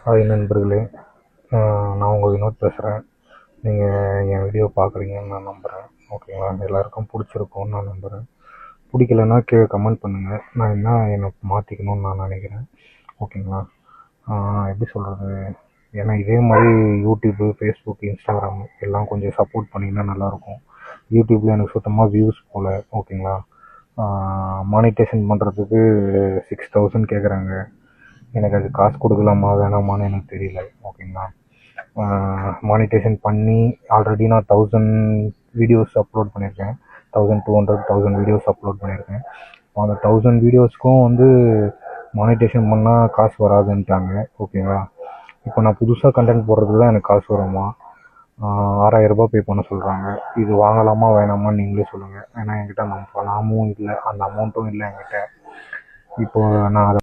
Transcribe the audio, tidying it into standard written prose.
Hi நண்பர்களே, நான் உங்கள் வினோத் பேசுகிறேன். நீங்கள் என் வீடியோ பார்க்குறீங்கன்னு நான் நம்புகிறேன். ஓகேங்களா? எல்லாருக்கும் பிடிச்சிருக்கும்னு நான் நம்புகிறேன். பிடிக்கலன்னா கீழே கமெண்ட் பண்ணுங்கள். நான் என்னை மாற்றிக்கணும்னு நான் நினைக்கிறேன். ஓகேங்களா? எப்படி சொல்கிறது, ஏன்னா இதே மாதிரி யூடியூப்பு, ஃபேஸ்புக், இன்ஸ்டாகிராம் எல்லாம் கொஞ்சம் சப்போர்ட் பண்ணிங்கன்னா நல்லாயிருக்கும். யூடியூப்பில் எனக்கு சுத்தமாக வியூஸ் போகல. ஓகேங்களா? மானிட்டேஷன் பண்ணுறதுக்கு 6000 கேட்குறாங்க. எனக்கு அது காசு கொடுக்கலாமா வேணாமான்னு எனக்கு தெரியல. ஓகேங்களா? மானிட்டேஷன் பண்ணி ஆல்ரெடி நான் 1000 வீடியோஸ் அப்லோட் பண்ணியிருக்கேன். 1200 1000 வீடியோஸ் அப்லோட் பண்ணியிருக்கேன். அந்த 1000 வீடியோஸ்க்கும் மானிட்டேஷன் பண்ணால் காசு வராதுன்ட்டாங்க. ஓகேங்களா? இப்போ நான் புதுசாக கண்டென்ட் போடுறதுக்கு தான் எனக்கு காசு வருமா? 6000 பே பண்ண சொல்கிறாங்க. இது வாங்கலாமா வேணாமான்னு நீங்களே சொல்லுங்கள். ஏன்னா என்கிட்ட அந்த பணமும் இல்லை, அந்த அமௌண்ட்டும் இல்லை என்கிட்ட. இப்போ நான் அதை